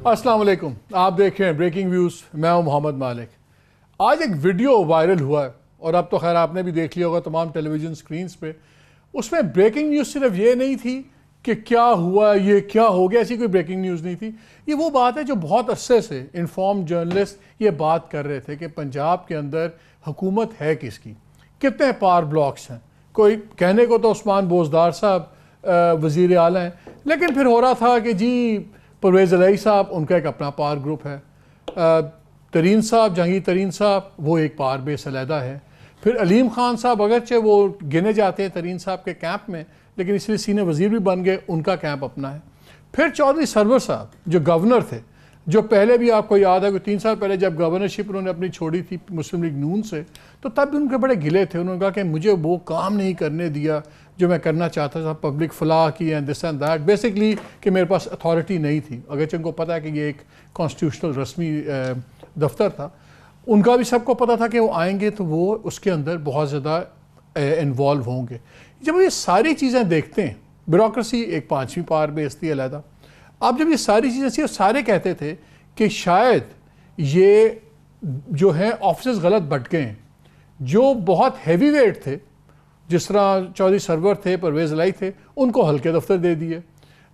अस्सलाम वालेकुम, आप देख रहे हैं ब्रेकिंग व्यूज़। मैं हूं मोहम्मद मालिक। आज एक वीडियो वायरल हुआ है और अब तो खैर आपने भी देख लिया होगा तमाम टेलीविज़न स्क्रीन्स पे। उसमें ब्रेकिंग न्यूज़ सिर्फ ये नहीं थी कि क्या हुआ, ये क्या हो गया, ऐसी कोई ब्रेकिंग न्यूज़ नहीं थी। ये वो बात है जो बहुत अरसे से इन्फॉर्म जर्नलिस्ट ये बात कर रहे थे कि पंजाब के अंदर हुकूमत है किसकी, कितने पावर ब्लॉक्स हैं। कोई कहने को तो उस्मान बोजदार साहब वज़ीर आला हैं, लेकिन फिर हो रहा था कि जी परवेज़ इलाही साहब, उनका एक अपना पावर ग्रुप है। तरीन साहब, जहांगीर तरीन साहब, वो एक पावर बेस अलहदा है। फिर अलीम खान साहब, अगरचे वो गिने जाते हैं तरीन साहब के कैंप में, लेकिन इसलिए सीनियर वज़ीर भी बन गए, उनका कैंप अपना है। फिर चौधरी सरवर साहब जो गवर्नर थे, जो पहले भी आपको याद है कि 3 साल पहले जब गवर्नरशिप उन्होंने अपनी छोड़ी थी मुस्लिम लीग नून से, तो तब भी उनके बड़े गिले थे। उन्होंने कहा कि मुझे वो काम नहीं करने दिया जो मैं करना चाहता था, पब्लिक फलाह की and this and that, basically कि मेरे पास अथॉरिटी नहीं थी। अगरचे उनको पता है कि ये एक कॉन्स्टिट्यूशनल रस्मी दफ्तर था, उनका भी सबको पता था कि वो आएंगे तो वो उसके अंदर बहुत ज़्यादा इन्वॉल्व होंगे। जब ये सारी चीज़ें देखते हैं, ब्यूरोक्रेसी एक 5वीं पावर बेस थी अलहदा। अब जब ये सारी चीज़ें थी, सारे कहते थे कि शायद ये जो है ऑफिस गलत बट गए हैं। जो बहुत हैवी वेट थे, जिस तरह चौधरी सरवर थे, परवेज़ इलाही थे, उनको हल्के दफ्तर दे दिए।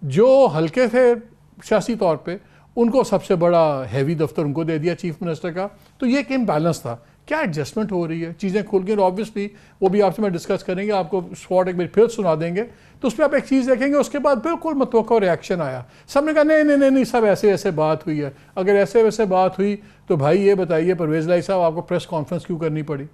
जो हल्के थे सियासी तौर पे, उनको सबसे बड़ा हैवी दफ्तर उनको दे दिया चीफ मिनिस्टर का। तो ये एक इम्बैलेंस था। क्या एडजस्टमेंट हो रही है, चीज़ें खुल गई। ऑब्वियसली वो भी आपसे मैं डिस्कस करेंगे, आपको स्पॉट एक बार फिर सुना देंगे। तो उस पर आप एक चीज़ देखेंगे, उसके बाद बिल्कुल मतवक्का रिएक्शन आया। सबने कहा नहीं नहीं नहीं नहीं, सब ऐसे ऐसे बात हुई है। अगर ऐसे वैसे बात हुई तो भाई ये बताइए परवेज़ इलाही साहब, आपको प्रेस कॉन्फ्रेंस क्यों करनी पड़ी?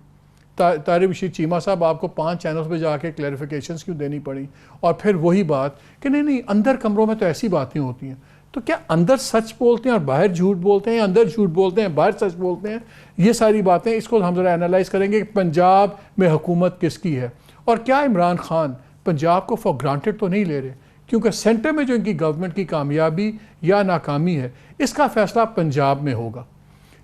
तारिक बशीर चीमा साहब, आपको 5 चैनल्स पे जाके क्लैरिफिकेशंस क्यों देनी पड़ी? और फिर वही बात कि नहीं नहीं, अंदर कमरों में तो ऐसी बातें होती हैं। तो क्या अंदर सच बोलते हैं और बाहर झूठ बोलते हैं, या अंदर झूठ बोलते हैं बाहर सच बोलते हैं? ये सारी बातें, इसको हम ज़रा एनालाइज करेंगे कि पंजाब में हुकूमत किसकी है और क्या इमरान खान पंजाब को फॉर ग्रांटेड तो नहीं ले रहे, क्योंकि सेंटर में जो इनकी गवर्नमेंट की कामयाबी या नाकामी है, इसका फैसला पंजाब में होगा।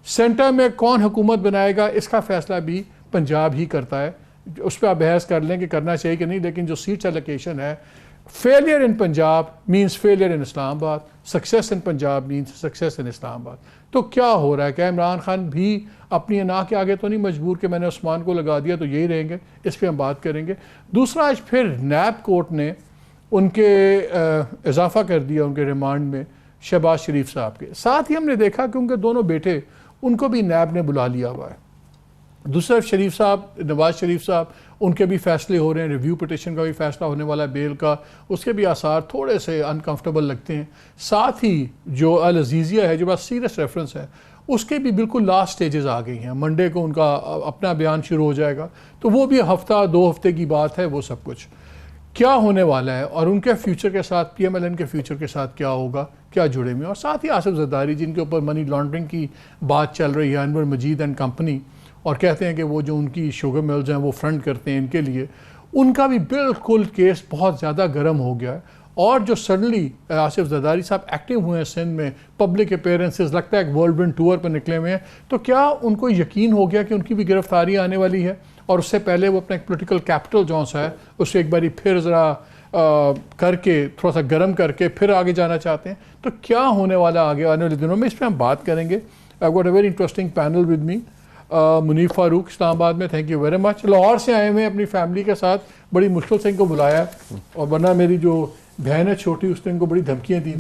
सेंटर में कौन हुकूमत बनाएगा, इसका फैसला भी पंजाब ही करता है। उस पर आप बहस कर लें कि करना चाहिए कि नहीं, लेकिन जो सीट्स एलोकेशन है, failure in Punjab means failure in Islamabad, success in Punjab means success in Islamabad. तो क्या हो रहा है? क्या इमरान खान भी अपनी अना के आगे तो नहीं मजबूर कि मैंने उस्मान को लगा दिया तो यही रहेंगे? इस पर हम बात करेंगे। दूसरा, आज फिर नैब कोर्ट ने उनके इजाफा कर दिया उनके रिमांड में शहबाज शरीफ साहब के साथ ही। हमने देखा कि उनके दोनों बेटे, उनको भी नैब ने बुला लिया हुआ है। दूसरा शरीफ साहब, नवाज शरीफ साहब, उनके भी फैसले हो रहे हैं। रिव्यू पिटिशन का भी फैसला होने वाला है, बेल का, उसके भी आसार थोड़े से अनकंफर्टेबल लगते हैं। साथ ही जो अल अजीज़िया है, जो बड़ा सीरियस रेफरेंस है, उसके भी बिल्कुल लास्ट स्टेजेस आ गई हैं। मंडे को उनका अपना बयान शुरू हो जाएगा, तो वो भी हफ्ता 2 हफ्ते की बात है। वो सब कुछ क्या होने वाला है और उनके फ्यूचर के साथ, PMLN के फ्यूचर के साथ क्या होगा, क्या जुड़े में। और साथ ही आसिफ जरदारी, जिनके ऊपर मनी लॉन्ड्रिंग की बात चल रही है, अनवर मजीद एंड कंपनी, और कहते हैं कि वो जो उनकी शुगर मिल्स हैं वो फ्रंट करते हैं इनके लिए, उनका भी बिल्कुल केस बहुत ज़्यादा गर्म हो गया है। और जो सडनली आसिफ जरदारी साहब एक्टिव हुए हैं सिंध में, पब्लिक अपीयरेंसेस, लगता है वर्ल्ड विंड टूर पर निकले हुए हैं, तो क्या उनको यकीन हो गया कि उनकी भी गिरफ्तारी आने वाली है? और उससे पहले वो अपना एक पोलिटिकल कैपिटल जो सा है उससे एक बारी फिर ज़रा करके, थोड़ा सा गर्म करके फिर आगे जाना चाहते हैं। तो क्या होने वाला आगे आने वाले दिनों में, इस पर हम बात करेंगे। I got a very interesting panel with me. Munif Farooq Islamabad में, thank you very much. Lahore से आए हुए अपनी फैमिली के साथ, बड़ी मुश्किल से इनको बुलाया, और वरना मेरी जो बहन है छोटी, उसने इनको बड़ी धमकियाँ दी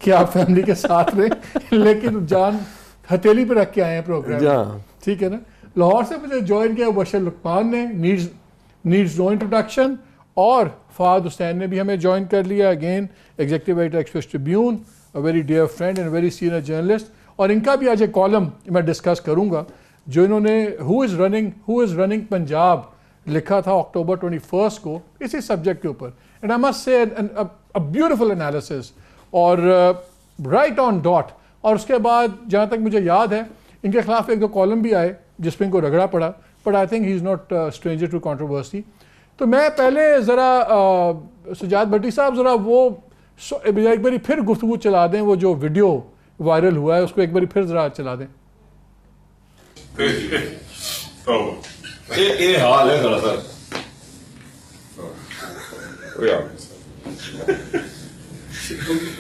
कि आप फैमिली के साथ रहे, लेकिन जान हथेली पर रख के आए हैं प्रोग्राम, ठीक है ना। लाहौर से मुझे ज्वाइन किया बशर लुकमान ने, नीड्स नो इंट्रोडक्शन, और फ़ाद हुसैन ने भी हमें ज्वाइन कर लिया, again executive editor Express Tribune, a very dear friend and very senior journalist. और इनका भी आज एक कॉलम मैं डिस्कस करूँगा जो इन्होंने हु इज़ रनिंग पंजाब लिखा था अक्टूबर 21 को इसी सब्जेक्ट के ऊपर। And I must say a beautiful analysis और राइट ऑन डॉट। और उसके बाद जहाँ तक मुझे याद है, इनके खिलाफ 1-2 कॉलम भी आए जिसमें इनको रगड़ा पड़ा, but I think he is not stranger to controversy. तो मैं पहले ज़रा सुजात भट्टी साहब, ज़रा वो एक बारी फिर गुफ्तगू चला दें, वो जो वीडियो वायरल हुआ है उसको एक बारी फिर ज़रा चला दें। ये हाल है जरा सर।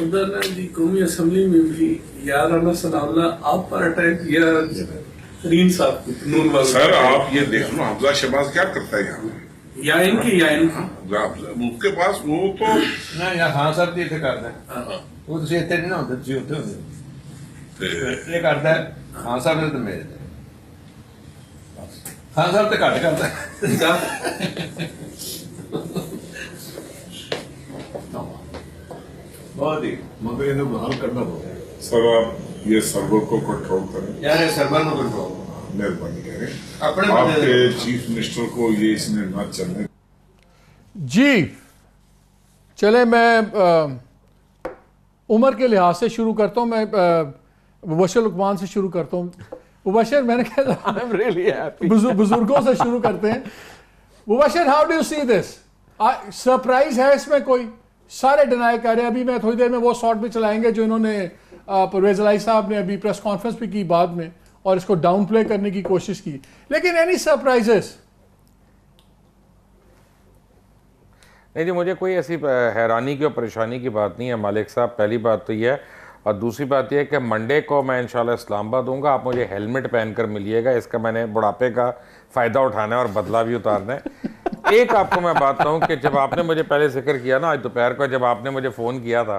उधर ना जी कौमी असम्बली में भी याराना सलामला आप पर अटैक किया तरीन साहब को, नून वाले। सर आप ये देख लो हमजा शहबाज क्या करता है यहाँ पे? या इनकी उसके पास वो तो ਨਾ ਯਾ ਖਾਨ ਸਾਹਿਬ ਦੀ ਇੱਥੇ ਕਰਦਾ ਉਹ ਤੁਸੀਂ ਇੱਥੇ ਨਹੀਂ ਨਾ ਹੁੰਦੇ, ਤੁਸੀਂ ਉੱਥੇ ਹੁੰਦੇ ਇਹ ਕਰਦਾ ਖਾਨ ਸਾਹਿਬ ਨੇ ਤਾਂ ਮੇਰੇ ਤੇ ਖਾਨ ਸਾਹਿਬ ਤੇ ਘੱਟ ਕਰਦਾ बहुत ही मगर इन्हें बहाल करना पड़ेगा। सर आप ये सर्वर को कंट्रोल करें, यार ये सर्वर में कंट्रोल मेहरबानी करें। अपने आपके चीफ मिनिस्टर को ये इसने न चलने। जी चले मैं उम्र के लिहाज से शुरू करता हूँ। मैं मुबशर लुकमान से शुरू करता हूँ। मुबशर मैंने कहा बुजुर्गों से शुरू करते हैं। Mubasher how do you see this? Surprise है इसमें कोई? सारे डिनाई कर रहे हैं। अभी मैं थोड़ी देर में वो शॉट भी चलाएंगे जो इन्होंने परवेज इलाही साहब ने अभी प्रेस कॉन्फ्रेंस भी की बाद में, और इसको डाउन प्ले करने की कोशिश की। लेकिन एनी सरप्राइजेस? नहीं जी, मुझे कोई ऐसी हैरानी की और परेशानी की बात नहीं है मालिक साहब। पहली बात तो यह है, और दूसरी बात यह है कि मंडे को मैं इंशाल्लाह इस्लामाबाद दूंगा। आप मुझे हेलमेट पहनकर मिलिएगा। इसका मैंने बुढ़ापे का फ़ायदा उठाना है और बदला भी उतारना है। एक आपको मैं बात कहूँ कि जब आपने मुझे पहले जिक्र किया ना, आज दोपहर को जब आपने मुझे फ़ोन किया था,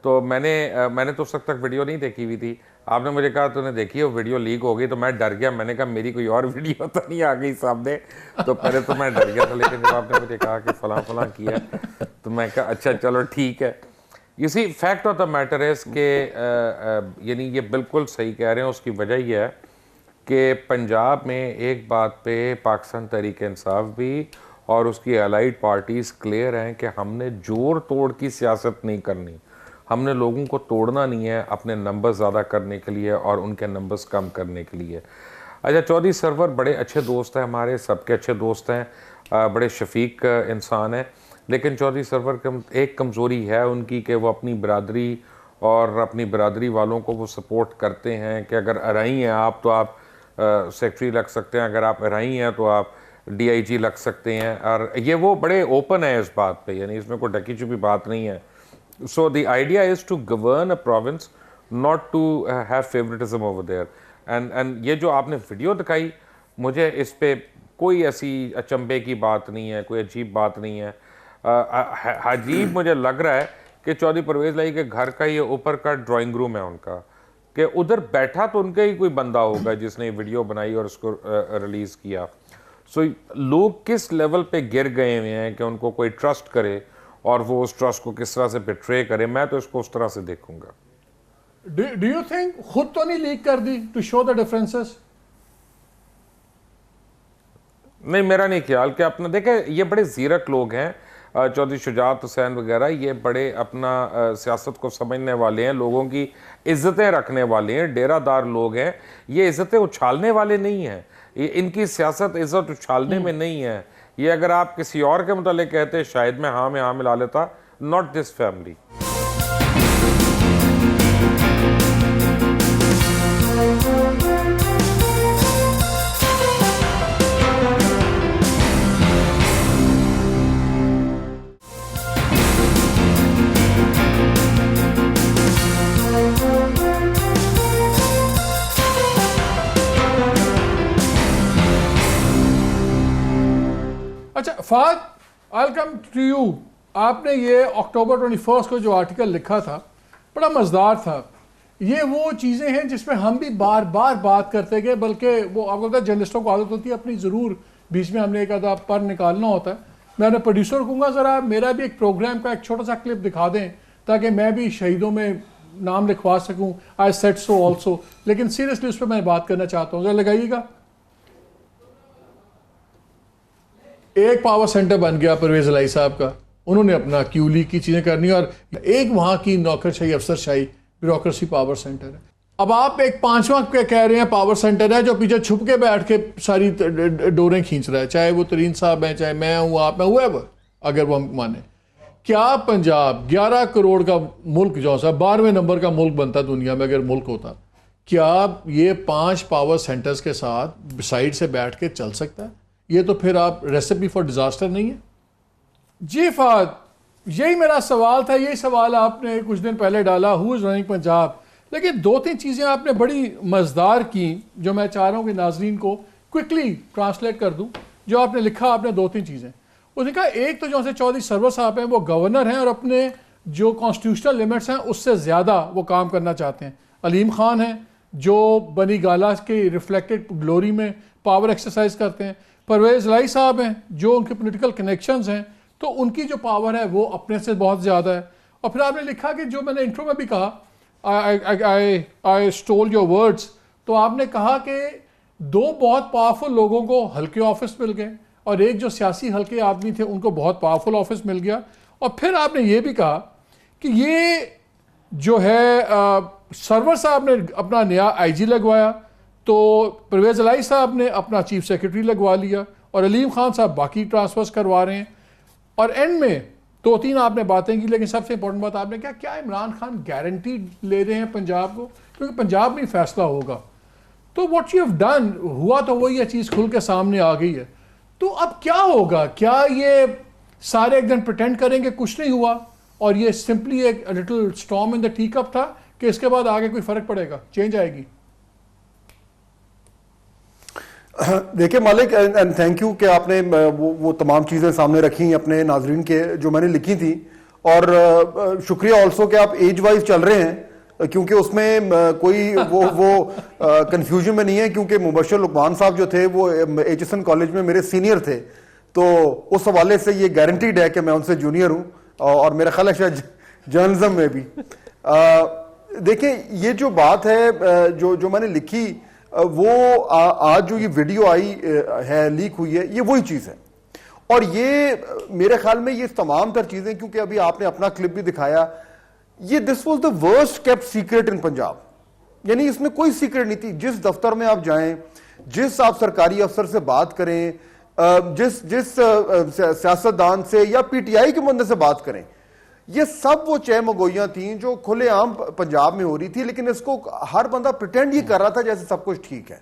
तो मैंने तो उस वक्त तक वीडियो नहीं देखी हुई थी। आपने मुझे कहा तूने देखी है, वो वीडियो लीक हो गई। तो मैं डर गया। मैंने कहा मेरी कोई और वीडियो तो नहीं आ गई सामने। तो पहले तो मैं डर गया था, लेकिन जब आपने मुझे कहा कि फ़लाँ किया, तो मैं कहा अच्छा चलो ठीक है। You see fact of the matter is के यानी ये बिल्कुल सही कह रहे हैं। उसकी वजह यह है कि पंजाब में एक बात पे पाकिस्तान तहरीक इंसाफ भी और उसकी अलाइड पार्टीज़ क्लियर हैं कि हमने जोर तोड़ की सियासत नहीं करनी। हमने लोगों को तोड़ना नहीं है अपने नंबर ज़्यादा करने के लिए और उनके नंबर्स कम करने के लिए। अच्छा, चौधरी सरवर बड़े अच्छे दोस्त हैं हमारे, सबके अच्छे दोस्त हैं, बड़े शफीक इंसान हैं। लेकिन चौधरी सरवर की एक कमज़ोरी है उनकी कि वो अपनी बरादरी और अपनी बरादरी वालों को वो सपोर्ट करते हैं कि अगर अराई हैं आप तो आप सेक्रेटरी लग सकते हैं, अगर आप अराई हैं तो आप DIG लग सकते हैं। और ये वो बड़े ओपन है इस बात पे, यानी इसमें कोई ढकी छुपी बात नहीं है। So the idea is to govern a province, not to have favouritism over there. And ये जो आपने वीडियो दिखाई, मुझे इस पे कोई ऐसी अचंभे की बात नहीं है, कोई अजीब बात नहीं है। अजीब मुझे लग रहा है कि चौधरी परवेज़ इलाही के घर का ये ऊपर का ड्राइंग रूम है उनका, कि उधर बैठा तो उनका ही कोई बंदा होगा जिसने वीडियो बनाई और उसको रिलीज़ किया। सो लोग किस लेवल पे गिर गए हुए हैं कि उनको कोई ट्रस्ट करे और वो उस ट्रस्ट को किस तरह से बिट्रे करे। मैं तो इसको उस तरह से देखूंगा। डू यू थिंक खुद तो नहीं लीक कर दी टू शो द डिफरेंसेस? नहीं, मेरा नहीं ख्याल कि अपना देखे, ये बड़े ज़ीरक लोग हैं, चौधरी शुजात हुसैन वगैरह, ये बड़े अपना सियासत को समझने वाले हैं, लोगों की इज़्ज़तें रखने वाले हैं, डेरादार लोग हैं। ये इज़्ज़तें उछालने वाले नहीं हैं। ये इनकी सियासत इज़्ज़त उछालने में नहीं है। ये अगर आप किसी और के मुतालिक कहते शायद मैं हाँ मिला लेता। Not this family. अच्छा फाद, I will come to you. आपने ये अक्टूबर 21 को जो आर्टिकल लिखा था बड़ा मज़ेदार था। ये वो चीज़ें हैं जिसमें हम भी बार बार बात करते गए, बल्कि वो आपको पता है जर्नलिस्टों को आदत होती है अपनी ज़रूर बीच में हमने एक आधा पर निकालना होता है। मैं अपने प्रोड्यूसर को कहूँगा ज़रा मेरा भी एक प्रोग्राम का एक छोटा सा क्लिप दिखा दें ताकि मैं भी शहीदों में नाम लिखवा सकूँ। आई सेट सो ऑल्सो। लेकिन सीरियसली उस पर मैं बात करना चाहता हूँ, ज़रा लगाइएगा। एक पावर सेंटर बन गया परवेज़ इलाही साहब का, उन्होंने अपना क्यूली की चीज़ें करनी, और एक वहाँ की नौकरशाही अफसरशाही ब्यूरोक्रेसी पावर सेंटर है। अब आप एक पांचवा कह रहे हैं पावर सेंटर है जो पीछे छुप के बैठ के सारी डोरें खींच रहा है, चाहे वो तरीन साहब हैं, चाहे मैं हूँ, आप हैं, हुएवर, अगर वो हम माने। क्या पंजाब 11 करोड़ का मुल्क जो सा 12वें नंबर का मुल्क बनता दुनिया में अगर मुल्क होता, क्या ये 5 पावर सेंटर्स के साथ साइड से बैठ के चल सकता है? ये तो फिर आप रेसिपी फॉर डिजास्टर नहीं है। जी फाद, यही मेरा सवाल था, यही सवाल आपने कुछ दिन पहले डाला, हु इज़ रनिंग पंजाब। लेकिन 2-3 चीज़ें आपने बड़ी मज़ेदार की जो मैं चाह रहा हूँ कि नाजरीन को क्विकली ट्रांसलेट कर दूँ। जो आपने लिखा, आपने 2-3 चीज़ें उसने कहा। एक तो जो से चौधरी सरवर साहब हैं वो गवर्नर हैं और अपने जो कॉन्स्टिट्यूशनल लिमिट्स हैं उससे ज़्यादा वो काम करना चाहते हैं। अलीम खान हैं जो बनी गाला के रिफ्लेक्टेड ग्लोरी में पावर एक्सरसाइज करते हैं। परवेज़ लाई साहब हैं जो उनके पॉलिटिकल कनेक्शंस हैं, तो उनकी जो पावर है वो अपने से बहुत ज़्यादा है। और फिर आपने लिखा कि जो मैंने इंट्रो में भी कहा, आई स्टोल योर वर्ड्स, तो आपने कहा कि 2 बहुत पावरफुल लोगों को हल्के ऑफिस मिल गए और एक जो सियासी हल्के आदमी थे उनको बहुत पावरफुल ऑफिस मिल गया। और फिर आपने ये भी कहा कि ये जो है सरवर साहब ने अपना नया आईजी लगवाया, तो परवेज़ लाई साहब ने अपना चीफ सेक्रेटरी लगवा लिया और अलीम खान साहब बाकी ट्रांसफर्स करवा रहे हैं। और एंड में 2-3 आपने बातें की, लेकिन सबसे इंपॉर्टेंट बात आपने क्या इमरान खान गारंटी ले रहे हैं पंजाब को, क्योंकि पंजाब में फैसला होगा। तो व्हाट यू हैव डन हुआ तो वही ये चीज़ खुल के सामने आ गई है। तो अब क्या होगा? क्या ये सारे एक दिन प्रिटेंड करेंगे कुछ नहीं हुआ और ये सिंपली एक little storm in the tea cup था, कि इसके बाद आगे कोई फर्क पड़ेगा, चेंज आएगी? देखिए मालिक, एंड थैंक यू कि आपने वो तमाम चीज़ें सामने रखी अपने नाजरीन के जो मैंने लिखी थी। और शुक्रिया ऑल्सो कि आप एज वाइज चल रहे हैं, क्योंकि उसमें कोई वो कंफ्यूजन में नहीं है, क्योंकि मुबशर लुकमान साहब जो थे वो एचएसएन कॉलेज में मेरे सीनियर थे, तो उस हवाले से ये गारंटीड है कि मैं उनसे जूनियर हूँ और मेरा ख्याल है शायद जर्नलिज्म में भी। देखिए ये जो बात है जो मैंने लिखी, वो आज जो ये वीडियो आई है, लीक हुई है, ये वही चीज़ है। और ये मेरे ख्याल में ये तमाम तर चीज़ें, क्योंकि अभी आपने अपना क्लिप भी दिखाया, ये this was the worst kept secret in Punjab. यानी इसमें कोई सीक्रेट नहीं थी। जिस दफ्तर में आप जाएं, जिस आप सरकारी अफसर से बात करें, जिस सियासतदान से या पीटीआई के बंदे से बात करें, ये सब वो चहमगोइयां थी जो खुलेआम पंजाब में हो रही थी, लेकिन इसको हर बंदा प्रिटेंड ये कर रहा था जैसे सब कुछ ठीक है।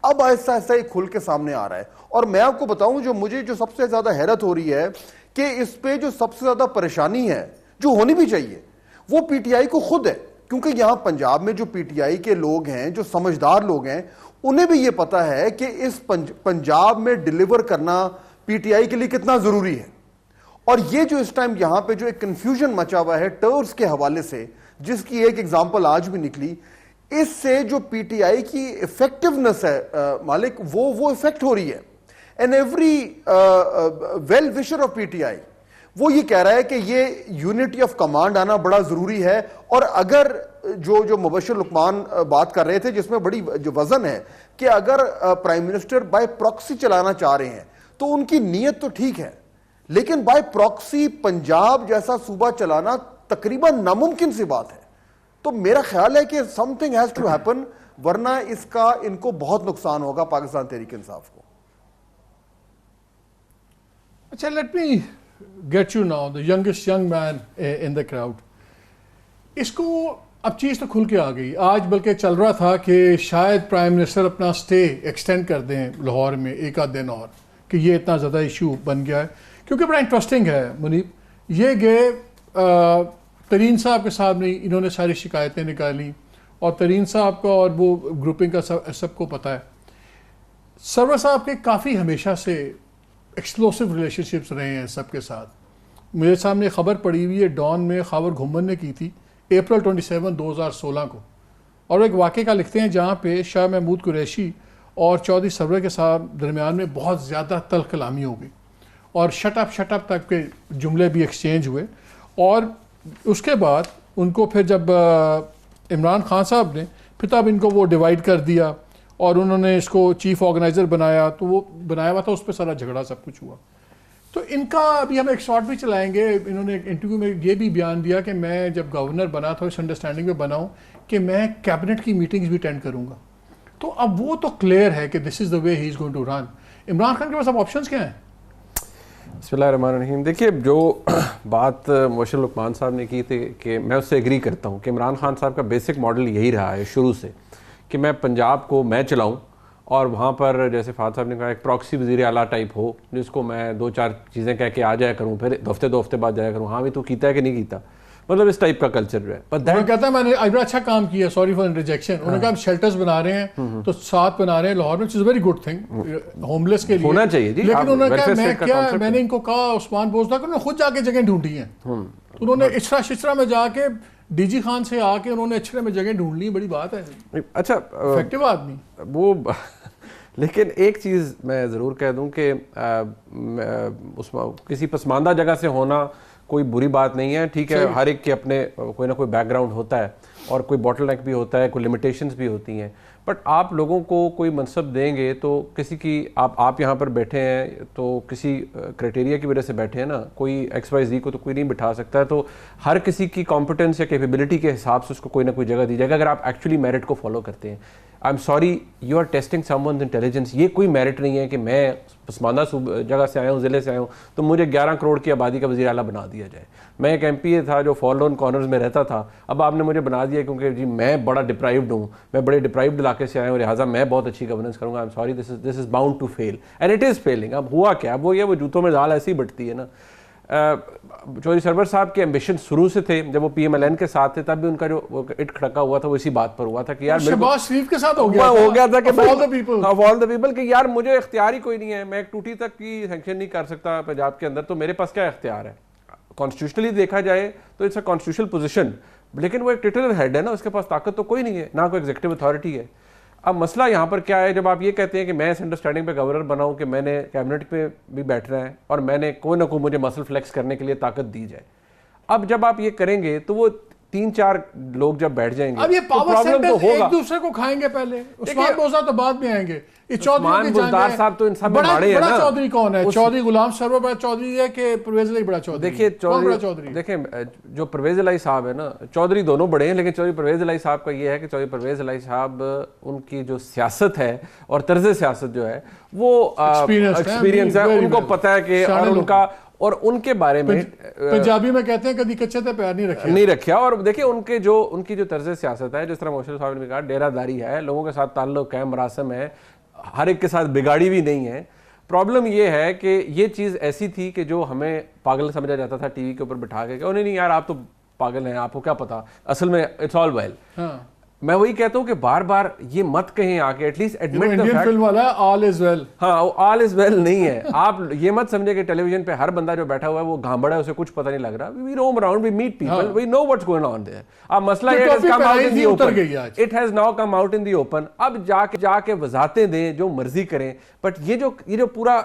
अब आहिस्ता आहिस्ता ये खुल के सामने आ रहा है। और मैं आपको बताऊं, जो मुझे जो सबसे ज्यादा हैरत हो रही है कि इस पे जो सबसे ज्यादा परेशानी है, जो होनी भी चाहिए, वो पीटीआई को खुद है। क्योंकि यहां पंजाब में जो पीटीआई के लोग हैं, जो समझदार लोग हैं, उन्हें भी ये पता है कि इस पंजाब में डिलीवर करना पीटीआई के लिए कितना जरूरी है। और ये जो इस टाइम यहां पे जो एक कंफ्यूजन मचा हुआ है टर्स के हवाले से, जिसकी एक एग्जांपल आज भी निकली, इससे जो पीटीआई की इफेक्टिवनेस है मालिक, वो इफेक्ट हो रही है। And every well wisher of PTI वो ये कह रहा है कि ये यूनिटी ऑफ कमांड आना बड़ा जरूरी है। और अगर जो मुबशर लुकमान बात कर रहे थे, जिसमें बड़ी जो वजन है कि अगर प्राइम मिनिस्टर बाय प्रॉक्सी चलाना चाह रहे हैं तो उनकी नीयत तो ठीक है, लेकिन बाय प्रॉक्सी पंजाब जैसा सूबा चलाना तकरीबन नामुमकिन सी बात है। तो मेरा ख्याल है कि समथिंग हैज टू हैपन, वरना इसका इनको बहुत नुकसान होगा पाकिस्तान तहरीक इंसाफ को। अच्छा, let me get you now the youngest young man in the crowd. इसको अब चीज़ तो खुल के आ गई। आज बल्कि चल रहा था कि शायद प्राइम मिनिस्टर अपना स्टे एक्सटेंड कर दें लाहौर में एक आध दिन और, कि ये इतना ज़्यादा इशू बन गया है। क्योंकि बड़ा इंटरेस्टिंग है मुनीब, ये गए तरीन साहब के सामने, इन्होंने सारी शिकायतें निकाली और तरीन साहब का और वो ग्रुपिंग का सबको पता है। सरवर साहब के काफ़ी हमेशा से एक्सप्लोसिव रिलेशनशिप्स रहे हैं सबके साथ। मेरे सामने खबर पड़ी हुई है, डॉन में खबर घुमन ने की थी अप्रैल 27, 2016 को, और एक वाक़े का लिखते हैं जहाँ पे शाह महमूद कुरैशी और चौधरी सरवर के साथ दरमियान में बहुत ज़्यादा तल कलामी हो गई और शट अप तक के जुमले भी एक्सचेंज हुए। और उसके बाद उनको फिर जब इमरान खान साहब ने फिर तब इनको वो डिवाइड कर दिया और उन्होंने इसको चीफ ऑर्गेनाइज़र बनाया, तो वो बनाया हुआ था, उस पर सारा झगड़ा सब कुछ हुआ। तो इनका अभी हम एक शॉर्ट भी चलाएंगे। इन्होंने एक इंटरव्यू में ये भी बयान दिया कि मैं जब गवर्नर बना था इस अंडरस्टैंडिंग में बना हूँ कि मैं कैबिनेट की मीटिंग्स भी अटेंड करूँगा। तो अब वो तो क्लियर है कि this is the way he is going to run. Imran Khan के पास अब ऑप्शंस क्या हैं? बिस्मिल्लाहिर्रहमानिर्रहीम। देखिए, जो बात मुबशर लुकमान साहब ने की थी कि मैं उससे एग्री करता हूँ कि इमरान खान साहब का बेसिक मॉडल यही रहा है शुरू से कि मैं पंजाब को मैं चलाऊँ और वहाँ पर जैसे फाद साहब ने कहा एक प्रॉक्सी वज़ीर आला टाइप हो जिसको मैं 2-4 चीज़ें कह के आ जाया करूँ, फिर दो हफ्ते बाद जाया करूँ, हाँ भी तू कीता है कि नहीं कीता, मतलब इस टाइप का कल्चर जो है। वो कहता है मैंने बड़ा अच्छा काम किया, सॉरी फॉर रिजेक्शन। उन्होंने कहा शेल्टर्स बना रहे हैं तो 7 बना रहे हैं लाहौर में, वेरी गुड थिंग होमलेस के लिए होना चाहिए जी। लेकिन उन्होंने कहा मैंने इनको कहा उस्मान बोजदा को, उन्होंने खुद जाके जगह ढूंढी है। तो उन्होंने इचरा शिचरा में जाके डीजी खान से आके उन्होंने अच्छे में जगह ढूंढ ली, बड़ी बात है। अच्छा इफेक्टिव आदमी वो लेकिन एक चीज़ मैं ज़रूर कह दूं कि उसमें किसी पसमानदा जगह से होना कोई बुरी बात नहीं है, ठीक है। हर एक के अपने कोई ना कोई बैकग्राउंड होता है और कोई बॉटलनेक भी होता है, कोई लिमिटेशंस भी होती हैं, बट आप लोगों को कोई मनसब देंगे तो किसी की आप यहाँ पर बैठे हैं तो किसी क्राइटेरिया की वजह से बैठे हैं ना, कोई XYZ को तो कोई नहीं बिठा सकता है। तो हर किसी की कॉम्पिटेंस या कैपेबिलिटी के हिसाब से उसको कोई ना कोई जगह दी जाएगी अगर आप एक्चुअली मेरिट को फॉलो करते हैं। I am sorry, you are testing someone's intelligence. ये कोई मेरिट नहीं है कि मैं पसमानदा जगह से आया हूँ, ज़िले से आया हूँ, तो मुझे 11 करोड़ की आबादी का वज़ीर आला बना दिया जाए। मैं एक MPA था जो फॉल डाउन कॉर्नर्स में रहता था, अब आपने मुझे बना दिया क्योंकि जी मैं बड़ा डिप्राइव्ड हूँ, मैं बड़े डिप्राइव्ड इलाके से आया हूँ, लिहाजा मैं बहुत अच्छी गवर्नेंस करूँगा। I am sorry, this is bound to fail and it is failing. अब हुआ क्या, अब वो जूतों में दाल ऐसी बटती है ना। चौधरी सरवर साहब के एम्बिशन शुरू से थे, जब वो PMLN के साथ थे तब भी उनका जो इट खड़का हुआ था वो इसी बात पर हुआ था कि यार शहबाज शरीफ के साथ हो गया था कि ऑल द पीपल कि यार मुझे इख्तियार ही कोई नहीं है, मैं एक टूटी तक की सैंक्शन नहीं कर सकता पंजाब के अंदर, तो मेरे पास क्या इख्तियार है। कॉन्स्टिट्यूशनली देखा जाए तो इट्स अ कॉन्स्टिट्यूशनल पोजीशन, लेकिन वो एक टिटलर हेड है ना, उसके पास ताकत तो कोई नहीं है, ना कोई एग्जीक्यूटिव अथॉरिटी है। अब मसला यहाँ पर क्या है, जब आप ये कहते हैं कि मैं इस अंडरस्टैंडिंग पे गवर्नर बनाऊं कि मैंने कैबिनेट पे भी बैठना है और मैंने कोई ना कोई मुझे मसल फ्लेक्स करने के लिए ताकत दी जाए, अब जब आप ये करेंगे तो वो 3-4 लोग जब बैठ जाएंगे अब ये पावर सेंटर्स तो होगा। एक दूसरे को खाएंगे पहले, उस्मान बोजदा तो बाद में आएंगे। उस्मान बुज़दार साहब तो इन सब में बड़े हैं ना। चौधरी कौन है? चौधरी गुलाम सरवर बड़ा चौधरी है कि परवेज अली बड़ा चौधरी? देखिए चौधरी देखें, जो परवेज अलाई साहब है ना, चौधरी दोनों बड़े हैं, लेकिन चौधरी परवेज अलाई साहब का ये है कि चौधरी परवेज अलाई साहब उनकी जो सियासत है और तर्ज सियासत जो है वो एक्सपीरियंस है, उनको पता है कि उनका और उनके बारे में पंजाबी में कहते हैं कभी कच्चे थे पैर नहीं रखा। और देखिए उनकी जो तर्ज सियासत है, जिस तरह मोशर साहब ने कहा, डेरादारी है, लोगों के साथ ताल्लुक है, मरासम है, हर एक के साथ बिगाड़ी भी नहीं है। प्रॉब्लम ये है कि ये चीज़ ऐसी थी कि जो हमें पागल समझा जाता था टीवी के ऊपर बिठा के, नहीं यार आप तो पागल हैं, आपको क्या पता, असल में इट्स ऑल वेल। मैं वही कहता हूँ कि बार बार ये मत कहें आके, at least admit the fact. Film वाला ऑल इज वेल, हाँ ऑल इज वेल नहीं है। आप ये मत समझे कि टेलीविजन पे हर बंदा जो बैठा हुआ है वो घांबड़ है, उसे कुछ पता नहीं लग रहा। We roam around, we meet people, we know what's going on there. अब मसला ये है, it has now come out in the open. अब जाके वजाहतें दें, जो मर्जी करें, बट ये जो पूरा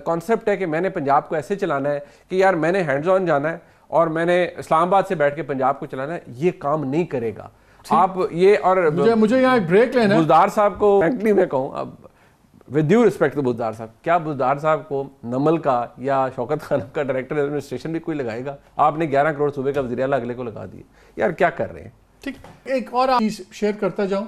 कॉन्सेप्ट है कि मैंने पंजाब को ऐसे चलाना है कि यार मैंने हैंड्स ऑन जाना है और मैंने इस्लामाबाद से बैठ के पंजाब को चलाना है, ये काम नहीं करेगा। आप ये और मुझे यहाँ एक ब्रेक लेना है। बुज़दार साहब को फ्रैंकली मैं कहूँ, अब with due respect to Buzdar sahab, क्या बुज़दार साहब को नमल का या शौकत खान का डायरेक्टर एडमिनिस्ट्रेशन भी कोई लगाएगा? आपने 11 करोड़ सूबे का वज़ीर आला अगले को लगा दिए, यार क्या कर रहे हैं। ठीक, एक और चीज़ शेयर करता जाऊँ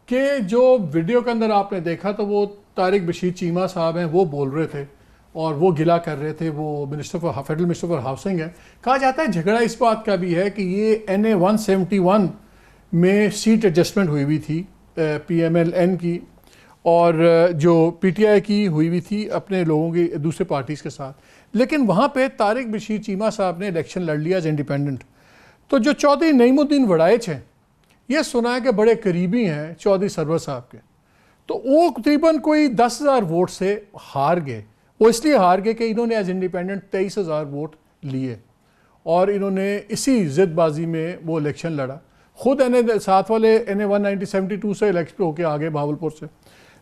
कि जो वीडियो के अंदर आपने देखा तो वो तारिक बशीर चीमा साहब हैं, वो बोल रहे थे और वो गिला कर रहे थे, वो फेडरल मिनिस्टर फॉर हाउसिंग है। कहा जाता है झगड़ा इस बात का भी है कि ये NA 171 में सीट एडजस्टमेंट हुई थी PMLN की और जो PTI की हुई थी अपने लोगों की दूसरे पार्टीज़ के साथ, लेकिन वहाँ पे तारिक बशीर चीमा साहब ने इलेक्शन लड़ लिया एज इंडिपेंडेंट। तो जो चौधरी नईमुद्दीन वड़ाइच हैं, ये सुना है कि बड़े करीबी हैं चौधरी सरवर साहब के, तो वो तकरीबन कोई 10,000 वोट से हार गए। वो इसलिए हार गए कि इन्होंने एज इंडिपेंडेंट 23,000 वोट लिए और इन्होंने इसी ज़िदबाजी में वो इलेक्शन लड़ा। खुद साथ वाले NA 172 से इलेक्शन होके आ गए भावलपुर से,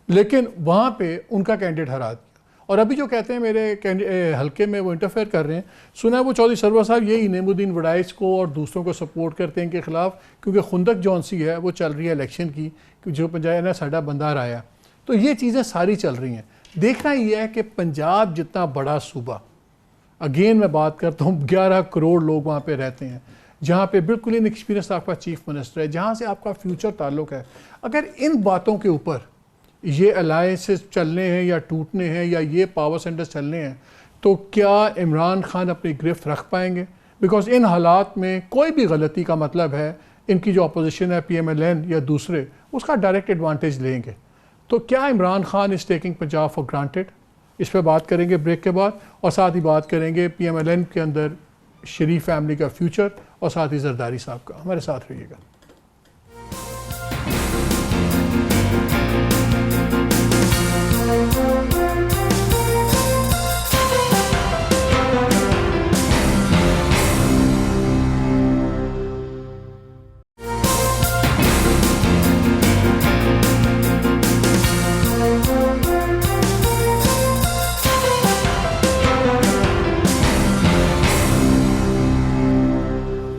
लेकिन वहाँ पे उनका कैंडिडेट हरा दिया। और अभी जो कहते हैं मेरे हल्के में वो इंटरफेयर कर रहे हैं, सुना है वो चौधरी सरवर साहब यही नईमुद्दीन वड़ाइच को और दूसरों को सपोर्ट करते हैं इनके खिलाफ, क्योंकि खुंदक जौन सी है वो चल रही है इलेक्शन की, जो पंजाब ने साडा बंदा हराया। तो ये चीज़ें सारी चल रही हैं। देखना ये है कि पंजाब जितना बड़ा सूबा, अगेन मैं बात करता हूँ 11 करोड़ लोग वहाँ पे रहते हैं, जहाँ पे बिल्कुल इनएक्सपीरियंस आपका चीफ मिनिस्टर है, जहाँ से आपका फ्यूचर ताल्लुक है। अगर इन बातों के ऊपर ये अलायंसेस चलने हैं या टूटने हैं या ये पावर सेंटर्स चलने हैं, तो क्या इमरान खान अपनी गिरफ्त रख पाएंगे? बिकॉज इन हालात में कोई भी गलती का मतलब है इनकी जो अपोजिशन है PMLN या दूसरे, उसका डायरेक्ट एडवांटेज लेंगे। तो क्या Imran Khan is taking Punjab for granted? इस पर बात करेंगे ब्रेक के बाद, और साथ ही बात करेंगे PMLN के अंदर शरीफ फैमिली का फ्यूचर और साथ ही जरदारी साहब का। हमारे साथ रहिएगा।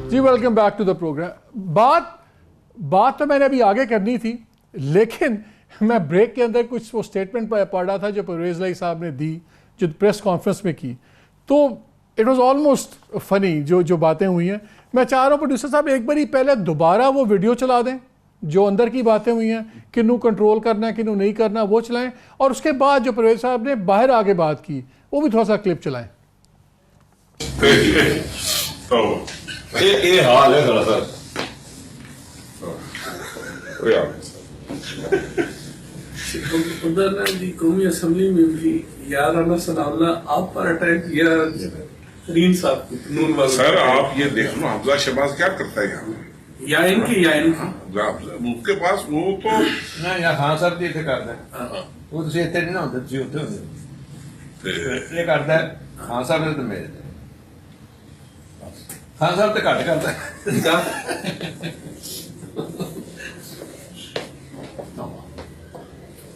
जी welcome back to the programme. बात तो मैंने अभी आगे करनी थी, लेकिन मैं ब्रेक के अंदर कुछ वो स्टेटमेंट पढ़ रहा था जो परवेज़ लाई साहब ने दी, जो प्रेस कॉन्फ्रेंस में की, तो इट वाज ऑलमोस्ट फनी जो बातें हुई हैं। मैं चाह रहा हूँ प्रोड्यूसर साहब एक बार ही पहले दोबारा वो वीडियो चला दें जो अंदर की बातें हुई हैं, किन्नू कंट्रोल करना है किन्नू नहीं करना, वो चलाएं, और उसके बाद जो परवेज़ साहब ने बाहर आगे बात की वो भी थोड़ा सा क्लिप चलाएं। ये हाल है थोड़ा सा। उधर ना जी कौमी असम्बली में भी याराना सलामला आप पर अटैक किया रीन साहब को, नूर वाला। सर आप ये देख लो हमजा शहबाज क्या करता है यहाँ पे? या इनकी उसके पास वो तो ਨਾ ਜਾਂ ਖਾਨ ਸਾਹਿਬ ਦੀ ਇੱਥੇ ਕਰਦਾ ਉਹ ਤੁਸੀਂ ਇੱਥੇ ਨਹੀਂ ਨਾ ਹੁੰਦੇ, ਤੁਸੀਂ ਉੱਥੇ ਹੁੰਦੇ ਇਹ ਕਰਦਾ ਖਾਨ ਸਾਹਿਬ ਨੇ ਤਾਂ ਮੇਰੇ ਤੇ ਖਾਨ ਸਾਹਿਬ ਤੇ ਘੱਟ ਕਰਦਾ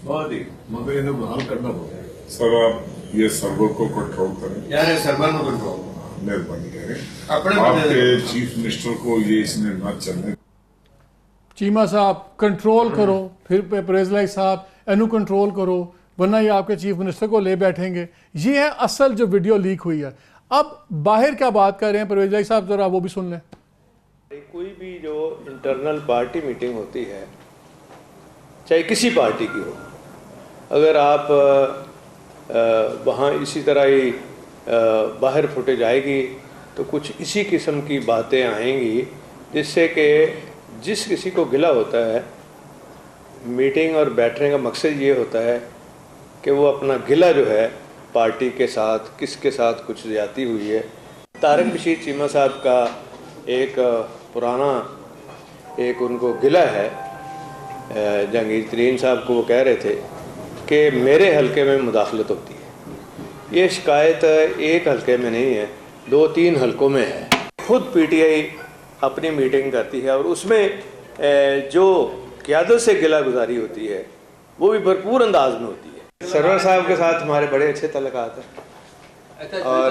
बहुत ही मगर इन्हें बहाल करना होगा। सर आप ये सर्वर को कंट्रोल करें, यार ये सर्वर में कंट्रोल मेहरबानी करें। अपने आपके चीफ मिनिस्टर को ये इसने न चलने। चीमा साहब कंट्रोल करो, फिर परवेज़ लाई साहब एनू कंट्रोल करो, वरना ये आपके चीफ मिनिस्टर को ले बैठेंगे। ये है असल जो वीडियो लीक हुई है। अब बाहर क्या बात कर रहे हैं परवेज़ लाई साहब, जरा वो भी सुन लें। कोई भी जो इंटरनल पार्टी मीटिंग होती है, चाहे किसी पार्टी की हो, अगर आप वहाँ इसी तरह ही बाहर फुटेज आएगी तो कुछ इसी किस्म की बातें आएंगी जिससे कि जिस किसी को गिला होता है, मीटिंग और बैठने का मकसद ये होता है कि वो अपना गिला जो है पार्टी के साथ, किसके साथ कुछ ज़्यादती हुई है। तारिक बशीर चीमा साहब का एक पुराना एक उनको गिला है, जहांगीर तरीन साहब को वो कह रहे थे कि मेरे हलके में मुदाखलत होती है। ये शिकायत एक हलके में नहीं है, 2-3 हलकों में है। खुद PTI अपनी मीटिंग करती है और उसमें जो क़यादत से गिला गुजारी होती है वो भी भरपूर अंदाज में होती है। सरवर साहब के साथ हमारे बड़े अच्छे तल्लुकात हैं और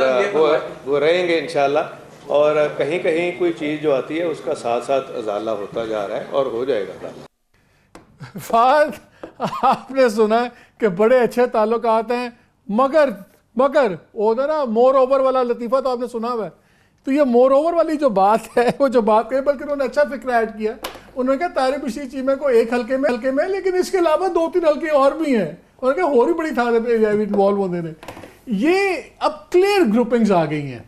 वो रहेंगे इंशाल्लाह, और कहीं कहीं कोई चीज़ जो आती है उसका साथ साथ अजाला होता जा रहा है और हो जाएगा। फाद आपने सुना कि बड़े अच्छे ताल्लुकात हैं, मगर वो ना मोर ओवर वाला लतीफ़ा तो आपने सुना हुआ है। तो ये मोर ओवर वाली जो बात है, वो जो बात कही, बल्कि उन्होंने अच्छा फिक्र ऐड किया। उन्होंने कहा तारिक बशीर चीमा को एक हल्के में लेकिन इसके अलावा 2-3 हल्के और भी हैं, उन्होंने कहा और भी बड़ी था इन्वॉल्व होने ने। ये अब क्लियर ग्रुपिंग्स आ गई हैं।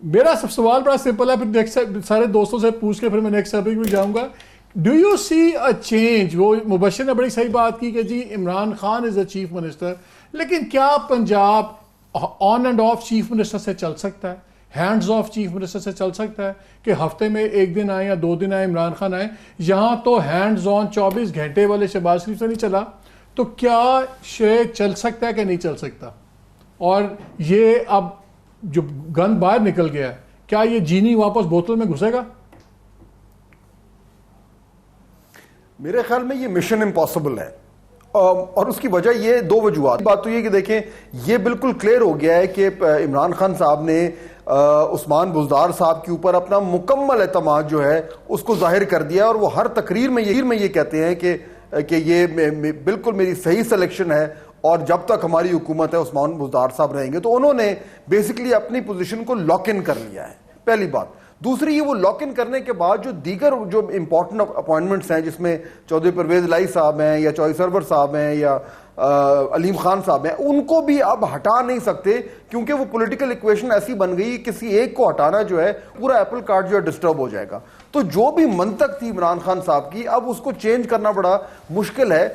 मेरा सब सवाल बड़ा सिंपल है, फिर नेक्स्ट सारे दोस्तों से पूछ के फिर मैं नेक्स्ट टॉपिक में जाऊँगा। Do you see a change? वो मुबशिर ने बड़ी सही बात की कि जी Imran Khan is a chief minister, लेकिन क्या Punjab on and off chief minister से चल सकता है, हैंड्स ऑफ चीफ मिनिस्टर से चल सकता है कि हफ्ते में 1 दिन आए या 2 दिन आए इमरान खान आए? यहाँ तो हैंड्स ऑन 24 घंटे वाले शहबाज शरीफ से नहीं चला, तो क्या शे चल सकता है कि नहीं चल सकता? और ये अब जो गन बाहर निकल गया है, क्या ये जीनी वापस बोतल में घुसेगा? मेरे ख्याल में ये मिशन इम्पॉसिबल है, और उसकी वजह ये 2 वजूहात। बात तो ये कि देखें, ये बिल्कुल क्लियर हो गया है कि इमरान खान साहब ने उस्मान बुज़दार साहब के ऊपर अपना मुकम्मल एतमाद जो है उसको जाहिर कर दिया, और वो हर तकरीर में ये कहते हैं कि ये बिल्कुल मेरी सही सिलेक्शन है और जब तक हमारी हुकूमत है उस्मान बुज़दार साहब रहेंगे। तो उन्होंने बेसिकली अपनी पोजीशन को लॉक इन कर लिया है, पहली बात। दूसरी, ये वो लॉक इन करने के बाद जो दीगर जो इंपॉर्टेंट अपॉइंटमेंट्स हैं, जिसमें चौधरी परवेज़ लाई साहब हैं या चौधरी सरवर साहब हैं या अलीम खान साहब हैं, उनको भी अब हटा नहीं सकते, क्योंकि वो पॉलिटिकल इक्वेशन ऐसी बन गई, किसी एक को हटाना जो है पूरा एप्पल कार्ट जो है डिस्टर्ब हो जाएगा। तो जो भी मंतक थी इमरान खान साहब की, अब उसको चेंज करना बड़ा मुश्किल है।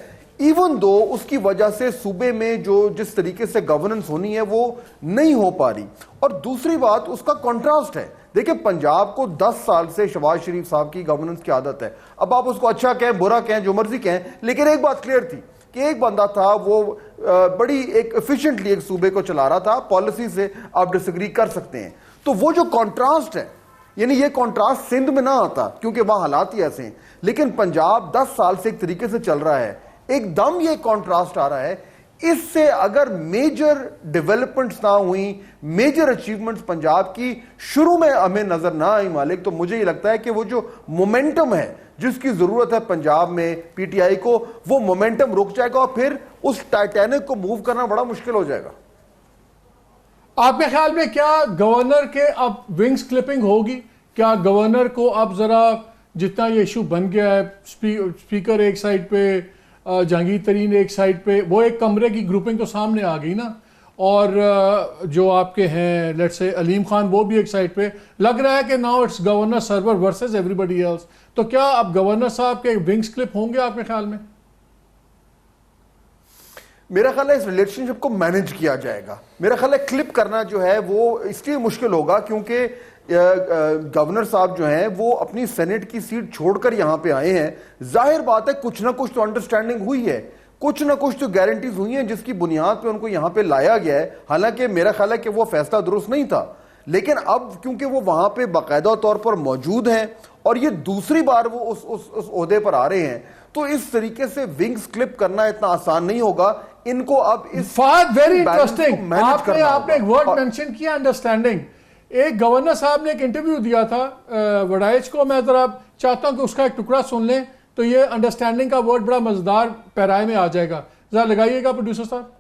इवन दो उसकी वजह से सूबे में जो जिस तरीके से गवर्नेंस होनी है वो नहीं हो पा रही। और दूसरी बात उसका कॉन्ट्रास्ट है। देखिए, पंजाब को 10 साल से शहबाज शरीफ साहब की गवर्नेंस की आदत है। अब आप उसको अच्छा कहें, बुरा कहें, जो मर्जी कहें, लेकिन एक बात क्लियर थी कि एक बंदा था वो बड़ी एक एफिशिएंटली एक सूबे को चला रहा था। पॉलिसी से आप डिसएग्री कर सकते हैं। तो वो जो कॉन्ट्रास्ट है, यानी ये कॉन्ट्रास्ट सिंध में ना आता क्योंकि वहां हालात ही ऐसे हैं, लेकिन पंजाब 10 साल से एक तरीके से चल रहा है, एकदम ये कॉन्ट्रास्ट आ रहा है। इससे अगर मेजर डेवलपमेंट्स ना हुई, मेजर अचीवमेंट्स पंजाब की शुरू में हमें नजर ना आई मालिक, तो मुझे ये लगता है कि वो जो मोमेंटम है जिसकी जरूरत है पंजाब में पीटीआई को, वो मोमेंटम रुक जाएगा और फिर उस टाइटैनिक को मूव करना बड़ा मुश्किल हो जाएगा। आपके ख्याल में क्या गवर्नर के अब विंग्स क्लिपिंग होगी? क्या गवर्नर को अब जरा जितना ये इशू बन गया है, स्पीकर एक साइड पे, जहांगीर तरीन एक साइड पे, वो एक कमरे की ग्रुपिंग तो सामने आ गई ना, और जो आपके हैं लेट्स से अलीम खान वो भी एक साइड पे, लग रहा है कि now it's governor server versus everybody else. तो क्या अब गवर्नर साहब के विंग्स क्लिप होंगे आपके ख्याल में? मेरा ख्याल है इस रिलेशनशिप को मैनेज किया जाएगा। मेरा ख्याल है क्लिप करना जो है वो इसलिए मुश्किल होगा क्योंकि गवर्नर साहब जो हैं वो अपनी सेनेट की सीट छोड़कर यहां पे आए हैं। जाहिर बात है कुछ ना कुछ तो अंडरस्टैंडिंग हुई है, कुछ ना कुछ तो गारंटीज हुई हैं जिसकी बुनियाद पे उनको यहां पे लाया गया है। हालांकि मेरा ख्याल है कि वो फैसला दुरुस्त नहीं था, लेकिन अब क्योंकि वो वहां पे बाकायदा तौर पर मौजूद हैं और ये दूसरी बार वो उस ओहदे पर आ रहे हैं, तो इस तरीके से विंग्स क्लिप करना इतना आसान नहीं होगा। इनको अब इस वेरी इंटरेस्टिंग आपने एक वर्ड मेंशन किया, अंडरस्टैंडिंग। एक गवर्नर साहब ने एक इंटरव्यू दिया था वडाइच को, मैं जरा चाहता हूं कि उसका एक टुकड़ा सुन लें, तो ये अंडरस्टैंडिंग का वर्ड बड़ा मजेदार पैराए में आ जाएगा। जरा लगाइएगा प्रोड्यूसर साहब।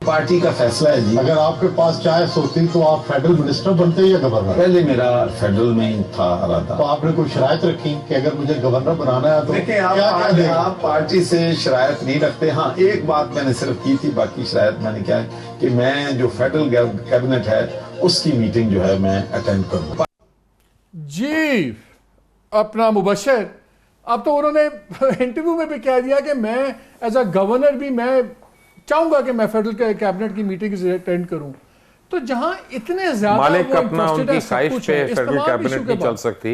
पार्टी का फैसला है जी। अगर आपके पास चाय होती तो आप फेडरल मिनिस्टर बनते या गवर्नर? पहले मेरा फेडरल में ही था तो आपने कोई शरायत रखी कि अगर मुझे गवर्नर बनाना है तो देखिए, आप पार्टी से शरायत नहीं रखते। हाँ, एक बात मैंने सिर्फ की थी, बाकी शरायत मैंने क्या है कि मैं जो फेडरल कैबिनेट है उसकी मीटिंग जो है मैं अटेंड करूंगा जी। अपना मुबशर अब तो उन्होंने इंटरव्यू में भी कह दिया कि मैं एज अ गवर्नर भी मैं चाहूंगा कि मैं फेडरल कैबिनेट की मीटिंग अटेंड करूं। तो जहां इतने ज्यादा मालिक अपना उनकी ख्वाहिश पे फेडरल कैबिनेट नहीं चल सकती,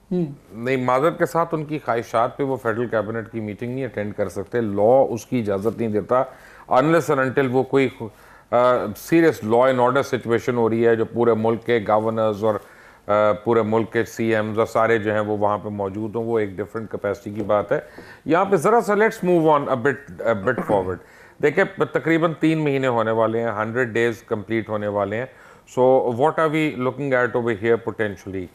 नहीं माजरत के साथ उनकी ख्वाहिशात पे वो फेडरल कैबिनेट की मीटिंग नहीं अटेंड कर सकते। लॉ उसकी इजाज़त नहीं देता अनलेस एंड अनटिल वो कोई serious law and order situation हो रही है जो पूरे मुल्क के गवर्नर्स और पूरे मुल्क के सीएम्स और सारे जो हैं वो वहाँ पे मौजूद हों। वो एक डिफरेंट कैपेसिटी की बात है। यहाँ पे ज़रा सा let's move on a bit forward. देखिए, तकरीबन 3 महीने होने वाले हैं, 100 डेज कंप्लीट होने वाले हैं। So what are we looking at over here potentially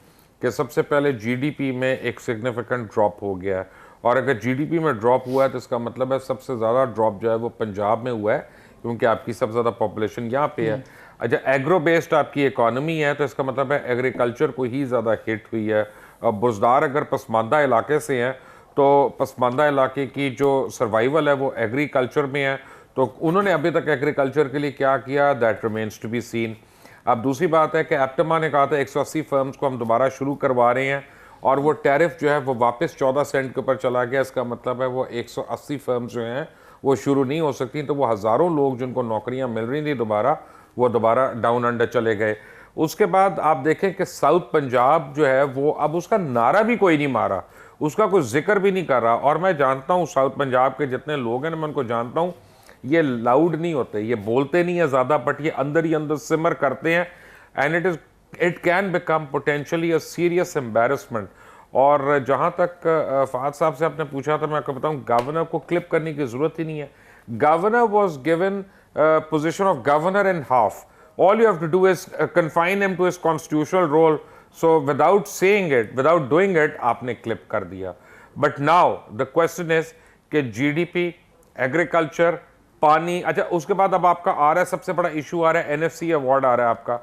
कि सबसे पहले जीडीपी में एक सिग्निफिकेंट ड्रॉप हो गया है, और अगर जीडीपी में ड्रॉप हुआ है तो इसका मतलब है सबसे ज़्यादा ड्रॉप जो है वो पंजाब में हुआ है क्योंकि आपकी सबसे ज़्यादा पॉपुलेशन यहाँ पे है। अच्छा, एग्रो बेस्ड आपकी इकॉनमी है तो इसका मतलब है एग्रीकल्चर को ही ज़्यादा हिट हुई है। अब बुज़दार अगर पसमानदा इलाके से हैं तो पसमानदा इलाके की जो सर्वाइवल है वो एग्रीकल्चर में है, तो उन्होंने अभी तक एग्रीकल्चर के लिए क्या किया, that remains to be seen. अब दूसरी बात है कि एप्टमा ने कहा था 180 फर्म्स को हम दोबारा शुरू करवा रहे हैं और वो टैरिफ जो है वो वापस 14 सेंट के ऊपर चला गया। इसका मतलब है वो 180 फर्म्स जो हैं वो शुरू नहीं हो सकती, तो वो हज़ारों लोग जिनको नौकरियां मिल रही थी वो दोबारा डाउन अंडर चले गए। उसके बाद आप देखें कि साउथ पंजाब जो है वो अब उसका नारा भी कोई नहीं मारा, उसका कोई जिक्र भी नहीं कर रहा। और मैं जानता हूँ साउथ पंजाब के जितने लोग हैं मैं उनको जानता हूँ, ये लाउड नहीं होते, ये बोलते नहीं है ज़्यादा, बट ये अंदर ही अंदर सिमर करते हैं and it can become potentially a serious embarrassment. और जहाँ तक फहद साहब से आपने पूछा था, मैं आपको बताऊँ गवर्नर को क्लिप करने की ज़रूरत ही नहीं है। Governor was given position of governor in half. All you have to do is confine him to his constitutional role. So without saying it, without doing it, आपने clip कर दिया. But now the question is कि GDP, agriculture, पानी, अच्छा उसके बाद अब आपका आ रहा है सबसे बड़ा इशू आ रहा है NFC अवार्ड आ रहा है आपका।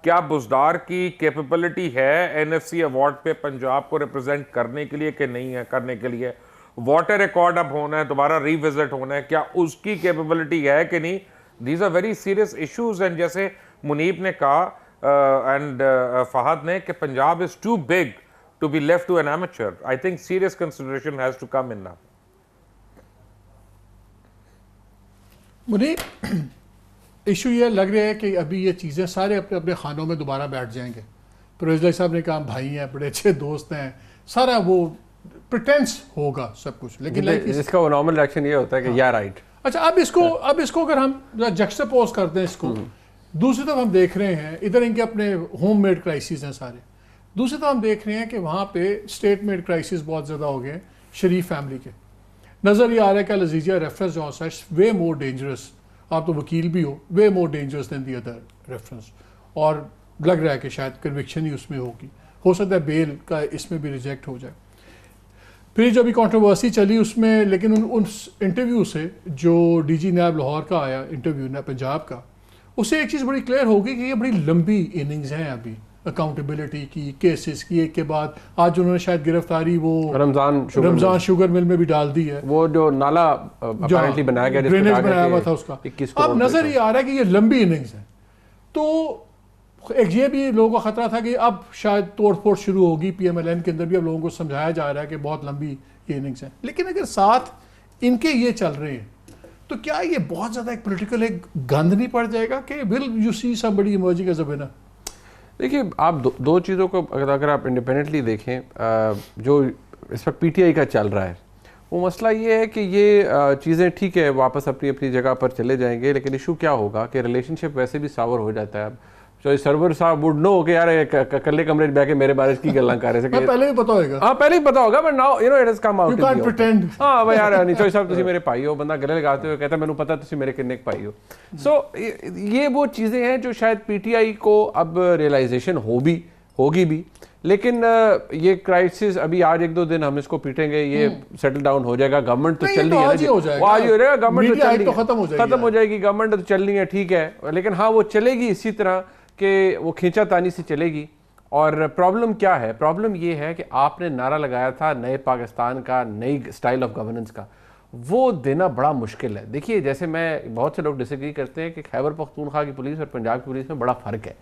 क्या बुज़दार की कैपेबिलिटी है NFC अवार्ड पे पंजाब को रिप्रेजेंट करने के लिए कि नहीं है करने के लिए? वाटर रिकॉर्ड अब होना है, दोबारा रिविजिट होना है, क्या उसकी कैपेबिलिटी है कि नहीं? These are very serious issues and जैसे मुनीब ने कहा एंड फहद ने कि Punjab is too big to be left to an amateur. I think serious consideration has to come in now. मुझे इशू ये लग रहा है कि अभी ये चीज़ें सारे अपने अपने खानों में दोबारा बैठ जाएंगे। परवेज़ साहब ने कहा भाई हैं, बड़े अच्छे दोस्त हैं, सारा वो प्रिटेंस होगा सब कुछ, लेकिन इसका वो नॉर्मल रिएक्शन ये होता है कि या राइट। अच्छा, अब इसको अगर हम जक्सटापोज करते हैं इसको, दूसरी तरफ हम देख रहे हैं इधर इनके अपने होम मेड क्राइसिस हैं सारे, दूसरी तरफ हम देख रहे हैं कि वहाँ पे स्टेट मेड क्राइसिस बहुत ज़्यादा हो गए शरीफ फैमिली के। नज़र ये आ रहा है कि अल-अज़ीज़िया रेफरेंस जो है वे मोर डेंजरस, आप तो वकील भी हो, way more dangerous than the other reference, और लग रहा है कि शायद कन्विक्शन ही उसमें होगी, हो सकता है बेल का इसमें भी रिजेक्ट हो जाए। फिर जो अभी कंट्रोवर्सी चली उसमें, लेकिन उस इंटरव्यू से जो डीजी नैब लाहौर का आया इंटरव्यू ना पंजाब का, उससे एक चीज़ बड़ी क्लियर होगी कि ये बड़ी लंबी इनिंग्स हैं अभी अकाउंटेबिलिटी की, केसेस की, एक के बाद आज उन्होंने शायद गिरफ्तारी वो रमजान शुगर मिल में भी डाल दी है, वो जो नाला अपैरेंटली बनाया गया, ड्रेनेज बनाया हुआ था उसका। अब नजर ये आ रहा है कि ये लंबी इनिंग्स है, तो एक ये भी लोगों का खतरा था कि अब शायद तोड़फोड़ शुरू होगी PMLN के अंदर भी, अब लोगों को समझाया जा रहा है कि बहुत लंबी ये इनिंग्स है। लेकिन अगर साथ इनके ये चल रहे हैं तो क्या ये बहुत ज़्यादा एक पॉलिटिकल एक गंद नहीं पड़ जाएगा कि will you see somebody emerging as a winner? देखिए, आप दो चीज़ों को अगर आप इंडिपेंडेंटली देखें, जो इस वक्त PTI का चल रहा है, वो मसला ये है कि ये चीज़ें ठीक है वापस अपनी अपनी जगह पर चले जाएंगे, लेकिन इशू क्या होगा कि रिलेशनशिप वैसे भी सावर हो जाता है। अब तो सर्वर साहब वुड नो कि यार कल्ले कमरे बैठे मेरे बारे की गल्ला कर रहे थे, पहले भी पता होगा। हाँ, पहले ही पता होगा, but now you know it has come out. You can't pretend. हाँ भाई यार, निचोई साहब तुसी मेरे भाई हो, बंदा गले लगाते हुए कहता मैंने पता तुसी मेरे किन्ने भाई हो। सो ये वो चीज़ें हैं जो शायद PTI को अब रियलाइजेशन होगी भी, लेकिन ये क्राइसिस अभी आज 1-2 दिन हम इसको पीटेंगे, ये सेटल डाउन हो जाएगा। गवर्नमेंट तो चल रही है, आज ही हो जाएगा, गवर्नमेंट तो खत्म हो जाएगी, गवर्नमेंट तो चल रही है, ठीक है, लेकिन हाँ वो चलेगी इसी तरह कि वो खींचातानी से चलेगी। और प्रॉब्लम क्या है? प्रॉब्लम ये है कि आपने नारा लगाया था नए पाकिस्तान का, नई स्टाइल ऑफ गवर्नेंस का, वो देना बड़ा मुश्किल है। देखिए, जैसे मैं बहुत से लोग डिसएग्री करते हैं कि खैबर पख्तूनख्वा की पुलिस और पंजाब की पुलिस में बड़ा फ़र्क है।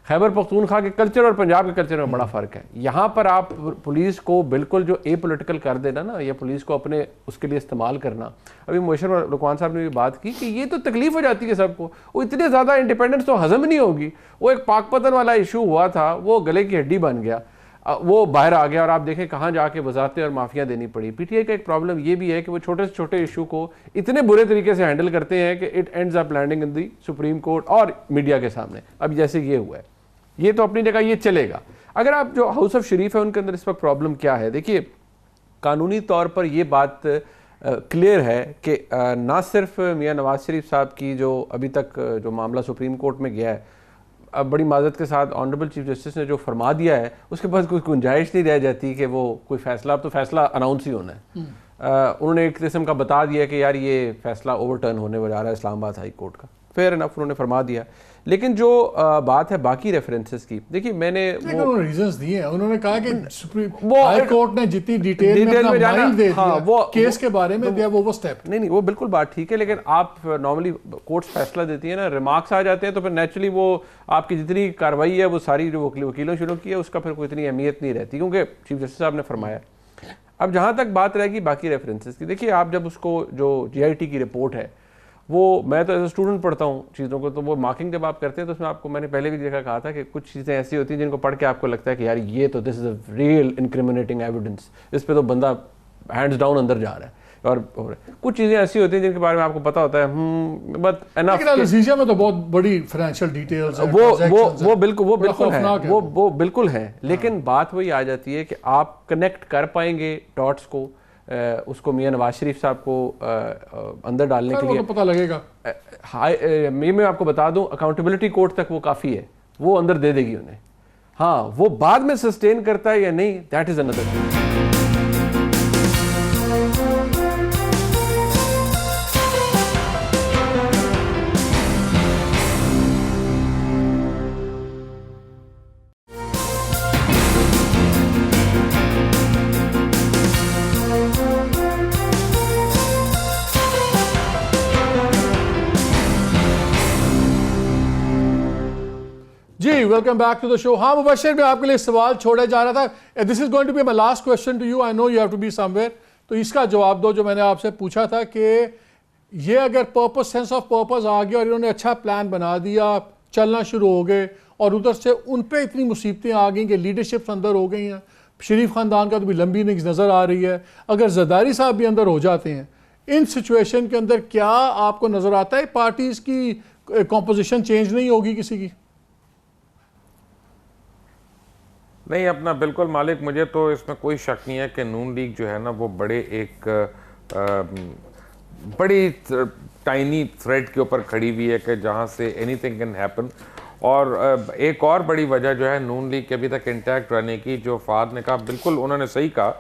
खैबर पख्तूनख्वा के कल्चर और पंजाब के कल्चर में बड़ा फ़र्क है। यहाँ पर आप पुलिस को बिल्कुल जो एपॉलिटिकल कर देना ना, या पुलिस को अपने उसके लिए इस्तेमाल करना, अभी मोशर और लुकमान साहब ने भी बात की कि ये तो तकलीफ हो जाती है सबको, वो इतने ज़्यादा इंडिपेंडेंस तो हजम नहीं होगी। वो एक पाकपतन वाला इशू हुआ था, वो गले की हड्डी बन गया, वो बाहर आ गया, और आप देखें कहाँ जाके वजारतें और माफियाँ देनी पड़ी। PTI का एक प्रॉब्लम ये भी है कि वो छोटे से छोटे इशू को इतने बुरे तरीके से हैंडल करते हैं कि it ends up landing in the supreme court और मीडिया के सामने। अब जैसे ये हुआ है, ये तो अपनी जगह ये चलेगा। अगर आप जो हाउस ऑफ शरीफ है उनके अंदर इस वक्त प्रॉब्लम क्या है? देखिए, कानूनी तौर पर ये बात क्लियर है कि ना सिर्फ मियां नवाज शरीफ साहब की जो अभी तक जो मामला सुप्रीम कोर्ट में गया है, अब बड़ी माजरत के साथ ऑनरेबल चीफ जस्टिस ने जो फरमा दिया है उसके पास कोई गुंजाइश नहीं रह जाती कि वो कोई फैसला, अब तो फैसला अनाउंस ही होना है। उन्होंने एक किस्म का बता दिया कि यार ये फैसला ओवरटर्न होने जा रहा है इस्लामाबाद हाई कोर्ट का, फेयर इनफ उन्होंने फरमा दिया। लेकिन जो बात है बाकी रेफरेंसेस की, देखिए मैंने वो रीजंस दिए हैं। उन्होंने कहा कि सुप्रीम हाई कोर्ट ने जितनी डिटेल में अपना माइंड दे दिया वो केस के बारे में दिया, वो स्टेप नहीं, वो बिल्कुल बात ठीक है, लेकिन आप नॉर्मली कोर्ट्स फैसला देती है ना, रिमार्क्स आ जाते हैं तो फिर नेचुरली वो आपकी जितनी कार्रवाई है वो सारी जो वकीलों शुरू की है उसका फिर कोई इतनी अहमियत नहीं रहती, क्योंकि चीफ जस्टिस साहब ने फरमाया। अब जहाँ तक बात रहेगी बाकी रेफरेंसेस की, देखिए आप जब उसको जो GIT की रिपोर्ट है, वो मैं तो एज ए स्टूडेंट पढ़ता हूँ चीज़ों को, तो वो मार्किंग जब आप करते हैं तो उसमें आपको मैंने पहले भी देखा कहा था कि कुछ चीज़ें ऐसी होती हैं जिनको पढ़ के आपको लगता है कि यार ये तो this is a real incriminating evidence, इस पे तो बंदा हैंड्स डाउन अंदर जा रहा है। और कुछ चीज़ें ऐसी होती हैं जिनके बारे में आपको पता होता है बट एनफ। लेकिन में तो बहुत बड़ी फाइनेंशियल डिटेल्स हैं, वो बिल्कुल है, लेकिन बात वही आ जाती है कि आप कनेक्ट कर पाएंगे डॉट्स को, उसको मियां नवाज शरीफ साहब को अंदर डालने के लिए तो पता लगेगा। मैं आपको बता दूं, अकाउंटेबिलिटी कोर्ट तक वो काफ़ी है, वो अंदर दे देगी उन्हें। हाँ, वो बाद में सस्टेन करता है या नहीं, दैट इज अनदर थिंग। जी welcome back to the show. हाँ मुबशर, मैं आपके लिए सवाल छोड़ा जा रहा था। This is going to be my last question to you. I know you have to be somewhere, तो इसका जवाब दो जो मैंने आपसे पूछा था कि ये अगर पर्पस, सेंस ऑफ पर्पस आ गया और इन्होंने अच्छा प्लान बना दिया, चलना शुरू हो गए और उधर से उन पे इतनी मुसीबतें आ गई कि लीडरशिप अंदर हो गई हैं, शरीफ खानदान का तो भी लंबी नज़र आ रही है, अगर जरदारी साहब भी अंदर हो जाते हैं, इन सिचुएशन के अंदर क्या आपको नज़र आता है पार्टीज़ की कॉम्पोजिशन चेंज नहीं होगी किसी की? नहीं, अपना बिल्कुल मालिक, मुझे तो इसमें कोई शक नहीं है कि नून लीग जो है ना वो बड़े एक बड़ी टाइनी थ्रेड के ऊपर खड़ी हुई है कि जहाँ से एनीथिंग कैन हैपन। और एक और बड़ी वजह जो है नून लीग के अभी तक इंटैक्ट रहने की, जो फाद ने कहा, बिल्कुल उन्होंने सही कहा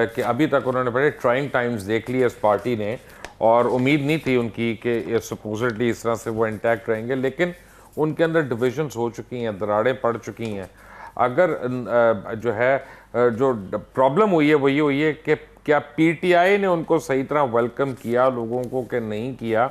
कि अभी तक उन्होंने बड़े ट्राइंग टाइम्स देख लिए इस पार्टी ने और उम्मीद नहीं थी उनकी कि सपोजिटली इस तरह से वो इंटैक्ट रहेंगे, लेकिन उनके अंदर डिविजन्स हो चुकी हैं, दरारें पड़ चुकी हैं। अगर जो है जो प्रॉब्लम हुई है वो ये हुई है कि क्या पीटीआई ने उनको सही तरह वेलकम किया लोगों को कि नहीं किया।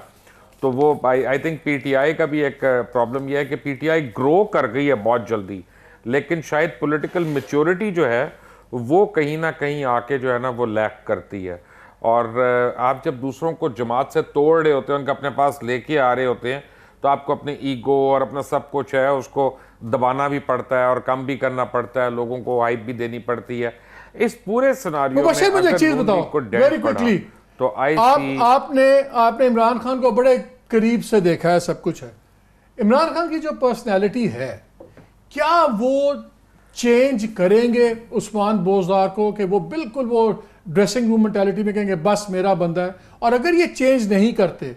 तो वो आई थिंक पीटीआई का भी एक प्रॉब्लम यह है कि पीटीआई ग्रो कर गई है बहुत जल्दी, लेकिन शायद पॉलिटिकल मैच्योरिटी जो है वो कहीं ना कहीं आके जो है ना वो लैक करती है। और आप जब दूसरों को जमात से तोड़ रहे होते हैं, उनके अपने पास लेके आ रहे होते हैं, तो आपको अपने ईगो और अपना सब कुछ है उसको दबाना भी पड़ता है और कम भी करना पड़ता है, लोगों को हाइप भी देनी पड़ती है। इस पूरे सिनारियो में मुझे एक चीज बताओ वेरी क्विकली, तो आपने इमरान खान को बड़े करीब से देखा है, सब कुछ है। इमरान खान की जो पर्सनैलिटी है, क्या वो चेंज करेंगे उस्मान बोजदार को कि वो बिल्कुल वो ड्रेसिंग रूम मेंटालिटी में कहेंगे बस मेरा बंदा है? और अगर ये चेंज नहीं करते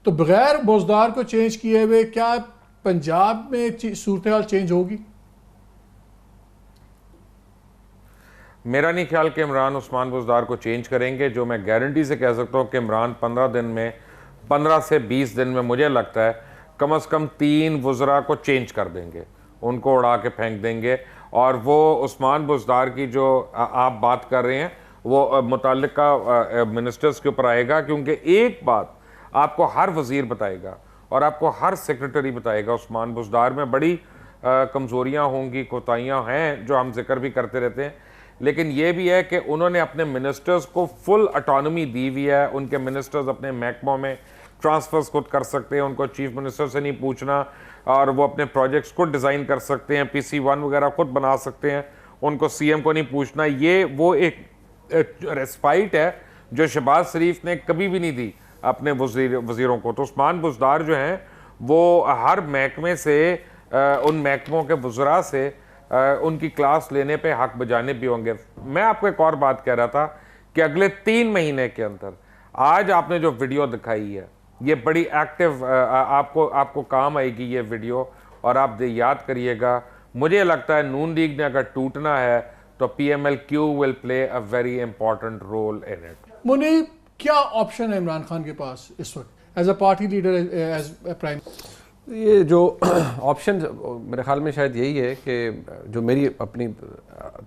तो बगैर बोजदार को चेंज किए हुए क्या पंजाब में सूरत हाल चेंज होगी? मेरा नहीं ख्याल कि इमरान उस्मान बोजदार को चेंज करेंगे। जो मैं गारंटी से कह सकता हूँ कि इमरान 15 से 20 दिन में मुझे लगता है कम से कम 3 वज़रा को चेंज कर देंगे, उनको उड़ा के फेंक देंगे। और वो उस्मान बोजदार की जो आप बात कर रहे हैं वो मुतल्लिका मिनिस्टर्स के ऊपर आएगा, क्योंकि एक बात आपको हर वज़ीर बताएगा और आपको हर सेक्रेटरी बताएगा, उस्मान बोजदार में बड़ी कमज़ोरियाँ होंगी, कोताहियाँ हैं जो हम जिक्र भी करते रहते हैं, लेकिन ये भी है कि उन्होंने अपने मिनिस्टर्स को फुल ऑटोनॉमी दी हुई है। उनके मिनिस्टर्स अपने महकमों में ट्रांसफर्स खुद कर सकते हैं, उनको चीफ मिनिस्टर से नहीं पूछना, और वो अपने प्रोजेक्ट्स खुद डिज़ाइन कर सकते हैं, PC1 वगैरह खुद बना सकते हैं, उनको CM को नहीं पूछना। ये वो एक रेस्पाइट है जो शहबाज शरीफ ने कभी भी नहीं दी अपने वज़ीरों को। तो उस्मान बोजदार जो हैं वो हर महकमे से, उन महकमों के वज़रा से उनकी क्लास लेने पे हक बजाने भी होंगे। मैं आपको एक और बात कह रहा था कि अगले 3 महीने के अंदर, आज आपने जो वीडियो दिखाई है ये बड़ी एक्टिव आपको काम आएगी ये वीडियो, और आप याद करिएगा, मुझे लगता है नून लीग ने अगर टूटना है तो PMLQ will play a very important role in it. Munib, क्या ऑप्शन है इमरान खान के पास इस वक्त as a party leader, as prime? ये जो ऑप्शन मेरे ख्याल में शायद यही है कि जो मेरी अपनी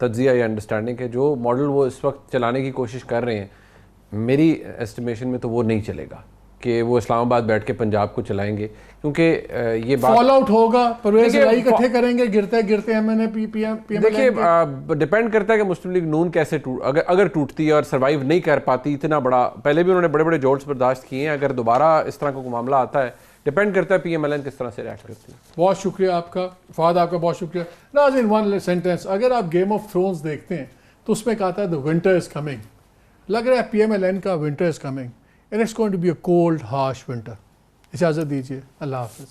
तज्जिया या अंडरस्टैंडिंग है, जो मॉडल वो इस वक्त चलाने की कोशिश कर रहे हैं, मेरी एस्टिमेशन में तो वो नहीं चलेगा कि वो इस्लामाबाद बैठ के पंजाब को चलाएंगे, क्योंकि ये बात फॉल आउट होगा, परवेज इलाही इकट्ठे करेंगे, गिरते गिरते MNA PM। देखिए, डिपेंड करता है कि मुस्लिम लीग नून कैसे अगर टूटती है और सर्वाइव नहीं कर पाती, इतना बड़ा, पहले भी उन्होंने बड़े बड़े जोर्स बर्दाश्त किए हैं, अगर दोबारा इस तरह का मामला आता है, डिपेंड करता है PMLN किस तरह से रिएक्ट करती है। बहुत शुक्रिया आपका फाद, आपका बहुत शुक्रिया। नाज़रीन, वन सेंटेंस, अगर आप गेम ऑफ थ्रोन्स देखते हैं तो उसमें कहा था द विंटर इज कमिंग, लग रहा है PMLN का winter is coming and it's going to be a cold harsh winter. इजाज़त दीजिए, अल्लाह हाफ़िज़।